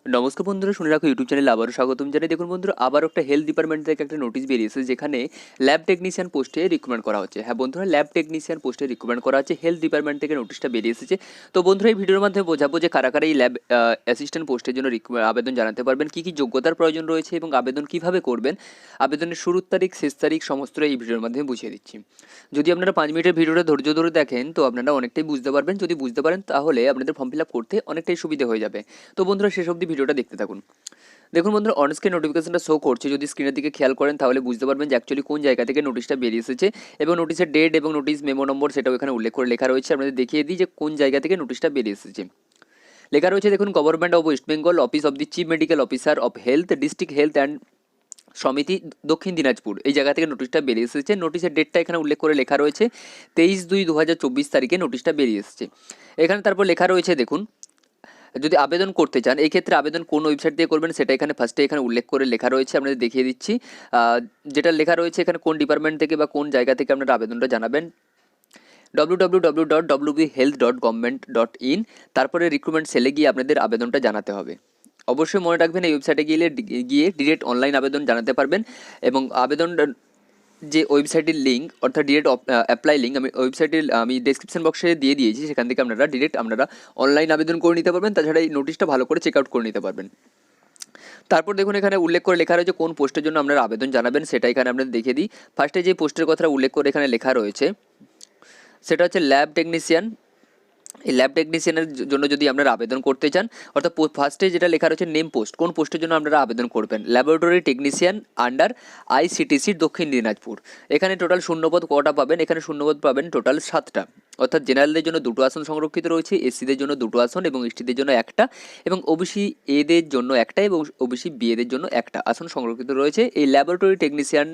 নমস্কার বন্ধুরা, শুনে রাখো ইউটিউব চ্যানেলে আবারও স্বাগতম জানাই। দেখুন বন্ধুরা, আবার একটা হেলথ ডিপার্টমেন্ট থেকে একটা নোটিশ বেরিয়েছে, যেখানে ল্যাব টেকনিশিয়ান পোস্টে রিক্রুটমেন্ট করা হচ্ছে। হ্যাঁ বন্ধুরা, ল্যাব টেকনিশিয়ান পোস্টে রিক্রুটমেন্ট করা হচ্ছে, হেলথ ডিপার্টমেন্ট থেকে নোটিশটা বেরিয়ে এসেছে। তো বন্ধুরা, এই ভিডিওর মাধ্যমে বোঝাবো যে কারা কারা এই ল্যাব অ্যাসিস্ট্যান্ট পোস্টের জন্য আবেদন জানাতে পারবেন, কী কী যোগ্যতার প্রয়োজন রয়েছে এবং আবেদন কীভাবে করবেন, আবেদনের শুরুর তারিখ, শেষ তারিখ, সমস্ত এই ভিডিওর মাধ্যমে বুঝিয়ে দিচ্ছি। যদি আপনারা 5 মিনিটের ভিডিওটা ধৈর্য ধরে দেখেন তো আপনারা অনেকটাই বুঝতে পারবেন। যদি বুঝতে পারেন তাহলে আপনাদের ফর্ম ফিল আপ করতে অনেকটাই সুবিধা হয়ে যাবে। তো বন্ধুরা, শেষ অবধি ভিডিওটা দেখতে থাকুন। দেখুন বন্ধুরা, অনস্ক্রিন নোটিফিকেশনটা শো করছে। যদি স্ক্রিনের দিকে খেয়াল করেন তাহলে বুঝতে পারবেন যে অ্যাকচুয়ালি কোন জায়গা থেকে নোটিশটা বেরিয়ে এসেছে, এবং নোটিশের ডেট এবং নোটিশ মেমো নম্বর সেটাও এখানে উল্লেখ করে লেখা রয়েছে। আপনাদের দেখিয়ে দিই যে কোন জায়গা থেকে নোটিশটা বেরিয়ে এসেছে। লেখা রয়েছে দেখুন, government of West Bengal, office of the chief medical officer of health, district health and সমিতি, দক্ষিণ দিনাজপুর, এই জায়গা থেকে নোটিশটা বেরিয়ে এসেছে। নোটিশের ডেটটা এখানে উল্লেখ করে লেখা রয়েছে 23/2/2024 তারিখে নোটিশটা বেরিয়ে এসেছে। এখানে তারপর লেখা রয়েছে দেখুন, যদি আবেদন করতে চান এই ক্ষেত্রে আবেদন কোন ওয়েবসাইট দিয়ে করবেন সেটা এখানে ফার্স্টে এখানে উল্লেখ করে লেখা রয়েছে। আপনাদের দেখিয়ে দিচ্ছি যেটা লেখা রয়েছে এখানে, কোন ডিপার্টমেন্ট থেকে বা কোন জায়গা থেকে আপনারা আবেদনটা জানাবেন। www.wbhealth.government.in, তারপরে রিক্রুটমেন্ট সেলে গিয়ে আপনাদের আবেদনটা জানাতে হবে। অবশ্যই মনে রাখবেন, এই ওয়েবসাইটে গিয়ে ডিরেক্ট অনলাইন আবেদন জানাতে পারবেন, এবং আবেদন যে ওয়েবসাইটের লিঙ্ক অর্থাৎ ডিরেক্ট অ্যাপ্লাই লিঙ্ক আমি ডেসক্রিপশন বক্সে দিয়ে দিয়েছি, সেখান থেকে আপনারা অনলাইন আবেদন করে নিতে পারবেন। তাছাড়া এই নোটিশটা ভালো করে চেক আউট করে নিতে পারবেন। তারপর দেখুন, এখানে উল্লেখ করে লেখা রয়েছে কোন পোস্টের জন্য আপনারা আবেদন জানাবেন, সেটা এখানে আপনাদের দেখিয়ে দিই। ফার্স্টে যে পোস্টের কথা উল্লেখ করে এখানে লেখা রয়েছে সেটা হচ্ছে ল্যাব টেকনিশিয়ান। এই ল্যাব টেকনিশিয়ানের জন্য যদি আপনারা আবেদন করতে চান, অর্থাৎ ফার্স্টে যেটা লেখা রয়েছে নেম পোস্ট, কোন পোস্টের জন্য আপনারা আবেদন করবেন, ল্যাবরেটরি টেকনিশিয়ান আন্ডার আইসিটিসি দক্ষিণ দিনাজপুর। এখানে টোটাল শূন্যপদ কটা পাবেন? এখানে শূন্যপদ পাবেন টোটাল 7টা। অর্থাৎ জেনারেলদের জন্য 2টো আসন সংরক্ষিত রয়েছে, এসসিদের জন্য 2টো আসন এবং এসটিদের জন্য একটা, এবং ওবিসি এদের জন্য একটা এবং ওবিসি বিএদের জন্য একটা আসন সংরক্ষিত রয়েছে এই ল্যাবরেটরি টেকনিশিয়ান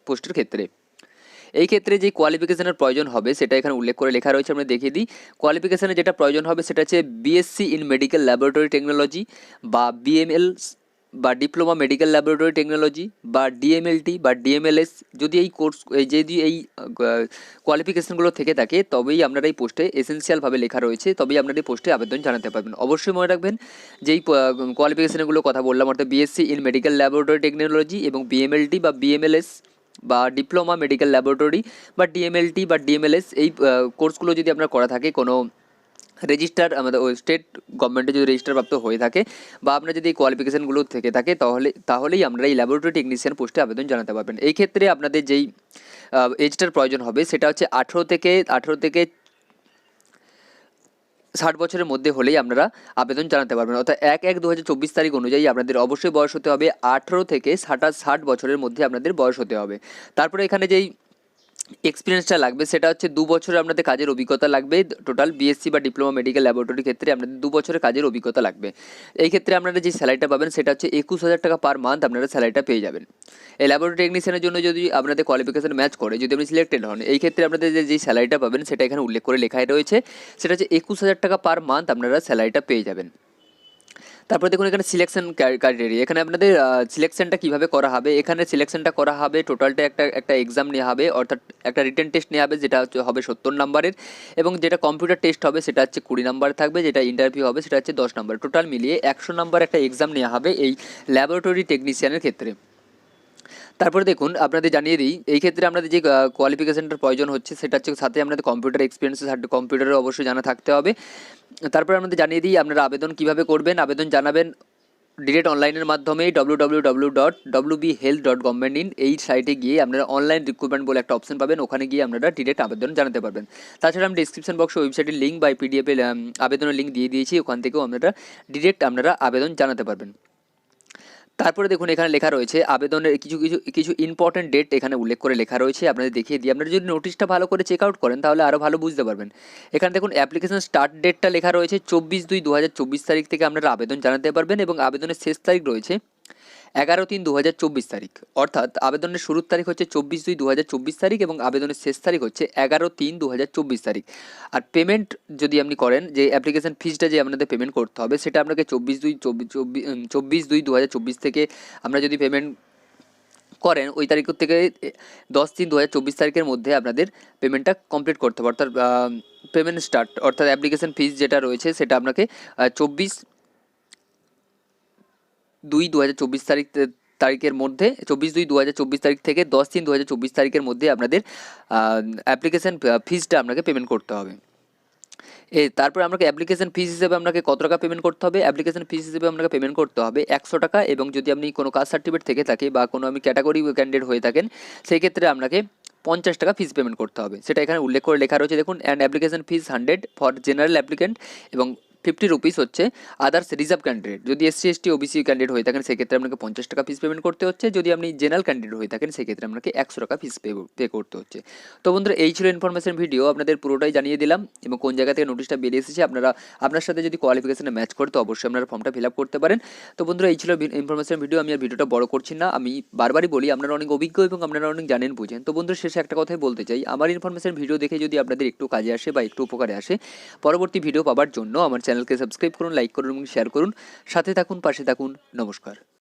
পোস্টের ক্ষেত্রে। এই ক্ষেত্রে যে কোয়ালিফিকেশনের প্রয়োজন হবে সেটা এখানে উল্লেখ করে লেখা রয়েছে, আমরা দেখিয়ে দিই। কোয়ালিফিকেশনে যেটা প্রয়োজন হবে সেটা হচ্ছে BSc in medical laboratory technology, বা বিএমএল, বা ডিপ্লোমা মেডিকেল ল্যাবরেটরি টেকনোলজি, বা ডিএমএলটি বা ডিএমএলএস। যদি এই কোর্স যদি এই কোয়ালিফিকেশনগুলো থেকে থাকে তবেই আপনারা এই পোস্টে, এসেন্সিয়ালভাবে লেখা রয়েছে, তবেই আপনারা এই পোস্টে আবেদন জানাতে পারবেন। অবশ্যই মনে রাখবেন যেই কোয়ালিফিকেশনগুলো কথা বললাম, অর্থাৎ BSc in medical laboratory technology এবং বিএমএলটি বা বিএমএলএস বা ডিপ্লোমা মেডিকেল ল্যাবরেটরি বা ডিএমএলটি বা ডিএমএলএস, এই কোর্সগুলো যদি আপনার করা থাকে কোনো রেজিস্টার, আমাদের ওই স্টেট গভর্নমেন্টে যদি রেজিস্টার প্রাপ্ত হয়ে থাকে, বা আপনার যদি এই কোয়ালিফিকেশানগুলো থেকে থাকে তাহলেই আমরা এই ল্যাবরেটরি টেকনিশিয়ান পোস্টে আবেদন জানাতে পারবেন। এই ক্ষেত্রে আপনাদের যেই এজটার প্রয়োজন হবে সেটা হচ্ছে 18 থেকে 60 বছরের মধ্যে হলেই আপনারা আবেদন জানাতে পারবেন। অর্থাৎ 1/1/2024 তারিখ অনুযায়ী আপনাদের অবশ্যই বয়স হতে হবে 18 থেকে 60 বছরের মধ্যে আপনাদের বয়স হতে হবে। তারপরে এখানে যেই এক্সপিরিয়েন্সটা লাগবে সেটা হচ্ছে 2 বছরের আপনাদের কাজের অভিজ্ঞতা লাগবে। টোটাল বিএসসি বা ডিপ্লোমা মেডিকেল ল্যাবরেটরির ক্ষেত্রে আপনাদের 2 বছরের কাজের অভিজ্ঞতা লাগবে। এই ক্ষেত্রে আপনারা যে স্যালারিটা পাবেন সেটা হচ্ছে 21,000 টাকা পার মান্থ আপনারা স্যালারিটা পেয়ে যাবেন। এই ল্যাবরেটরি টেকনিশিয়ানের জন্য যদি আপনাদের কোয়ালিফিকেশন ম্যাচ করে, যদি আপনি সিলেক্টেড হন, এই ক্ষেত্রে আপনাদের যে স্যালারিটা পাবেন সেটা এখানে উল্লেখ করে লেখাই রয়েছে, সেটা হচ্ছে 21,000 টাকা পার মান্থ আপনারা স্যালারিটা পেয়ে যাবেন। তারপরে দেখুন এখানে সিলেকশন ক্রাইটেরিয়া, এখানে আপনাদের সিলেকশনটা কীভাবে করা হবে। এখানে সিলেকশনটা করা হবে টোটালটা একটা এক্সাম নেওয়া হবে, অর্থাৎ একটা রিটেন টেস্ট নেওয়া হবে, যেটা হবে 70 নম্বরের, এবং যেটা কম্পিউটার টেস্ট হবে সেটা হচ্ছে 20 নম্বর থাকবে, যেটা ইন্টারভিউ হবে সেটা হচ্ছে 10 নম্বর। টোটাল মিলিয়ে 100 নম্বর একটা এক্সাম নেওয়া হবে এই ল্যাবরেটরি টেকনিশিয়ানের ক্ষেত্রে। তারপরে দেখুন, আপনাদের জানিয়ে দিই, এই ক্ষেত্রে আপনাদের যে কোয়ালিফিকেশনটার প্রয়োজন হচ্ছে সেটা হচ্ছে সাথে আপনাদের কম্পিউটার এক্সপিরিয়েন্সের সাথে কম্পিউটারের অবশ্যই জানা থাকতে হবে। তারপরে আপনাদের জানিয়ে দিই আপনারা আবেদন কীভাবে করবেন। আবেদন জানাবেন ডিরেক্ট অনলাইনের মাধ্যমে www.wbhealth.government.in, এই সাইটে গিয়ে আপনারা অনলাইন রিক্রুটমেন্ট বলে একটা অপশন পাবেন, ওখানে গিয়ে আপনারা ডিরেক্ট আবেদন জানাতে পারবেন। তাছাড়া আমি ডিসক্রিপশন বক্সে ওয়েবসাইটের লিঙ্ক বা পিডিএফের আবেদনের লিঙ্ক দিয়ে দিয়েছি, ওখান থেকেও আপনারা আবেদন জানাতে পারবেন। তারপরে দেখুন এখানে লেখা রয়েছে আবেদনের কিছু ইম্পর্টেন্ট ডেট এখানে উল্লেখ করে লেখা রয়েছে, আপনাদের দেখিয়ে দিই। আপনারা যদি নোটিশটা ভালো করে চেক আউট করেন তাহলে আরও ভালো বুঝতে পারবেন। এখানে দেখুন অ্যাপ্লিকেশন স্টার্ট ডেটটা লেখা রয়েছে 24/2/2024 তারিখ থেকে আপনারা আবেদন জানাতে পারবেন, এবং আবেদনের শেষ তারিখ রয়েছে 11/3/2024 তারিখ। অর্থাৎ আবেদনের শুরুর তারিখ হচ্ছে 24/2/2024 তারিখ এবং আবেদনের শেষ তারিখ হচ্ছে 11/3/2024 তারিখ। আর পেমেন্ট যদি আপনি করেন, যে অ্যাপ্লিকেশন ফিসটা যে আপনাদের পেমেন্ট করতে হবে সেটা আপনাকে 24/2/2024 থেকে আমরা যদি পেমেন্ট করেন, ওই তারিখ থেকে 10/3/2024 তারিখের মধ্যে আপনাদের পেমেন্টটা কমপ্লিট করতে হবে। অর্থাৎ পেমেন্ট স্টার্ট, অর্থাৎ অ্যাপ্লিকেশন ফিস যেটা রয়েছে সেটা আপনাকে 24 24/2/2024 তারিখের মধ্যে, 24/2/2024 তারিখ থেকে 10/3/2024 তারিখের মধ্যে আপনাদের অ্যাপ্লিকেশন ফিজটা আপনাকে পেমেন্ট করতে হবে। তারপরে আপনাকে অ্যাপ্লিকেশন ফিস হিসেবে আপনাকে কত টাকা পেমেন্ট করতে হবে? অ্যাপ্লিকেশন ফিস হিসেবে আপনাকে পেমেন্ট করতে হবে 100 টাকা, এবং যদি আপনি কোনো কাস্ট সার্টিফিকেট থেকে থাকে বা কোনো আমি ক্যাটাগরি ক্যান্ডিডেট হয়ে থাকেন, সেই ক্ষেত্রে আপনাকে 50 টাকা ফিস পেমেন্ট করতে হবে। সেটা এখানে উল্লেখ করে লেখা রয়েছে দেখুন, and application fees 100 for general applicant, এবং 50 রুপিস হচ্ছে আদার্স রিজার্ভ ক্যান্ডিডেট। যদি SC ST OBC ক্যান্ডিডেট হয়ে থাকেন সেক্ষেত্রে আপনাকে 50 টাকা ফিস পেমেন্ট করতে হচ্ছে। যদি আপনি জেনারেল ক্যান্ডিডেট হয়ে থাকেন সেক্ষেত্রে আপনাকে 100 টাকা ফিস পে করতে হচ্ছে। তো বন্ধুরা, এই ছিল ইনফরমেশন ভিডিও, আপনাদের পুরোটাই জানিয়ে দিলাম, এবং কোন জায়গা থেকে নোটিশটা বেরিয়ে এসেছে আপনার সাথে যদি কোয়ালিফিকেশনে ম্যাচ করে তো অবশ্যই আপনারা ফর্মটা ফিল আপ করতে পারেন। তো বন্ধুরা, এই ছিল ইনফরমেশন ভিডিও। আমি আর ভিডিওটা বড় করছি না, আমি বারবারই বলি আপনারা অনেক অভিজ্ঞ এবং আপনারা অনেক জানেন বুঝেন। তো বন্ধুরা, শেষে একটা কথাই বলতে চাই, আমার ইনফরমেশন ভিডিও দেখে যদি আপনাদের একটু কাজে আসে বা একটু উপকারে আসে, পরবর্তী ভিডিও পাওয়ার জন্য আমার চ্যানেলকে সাবস্ক্রাইব করুন, লাইক করুন এবং শেয়ার করুন। সাথে থাকুন, পাশে থাকুন। নমস্কার।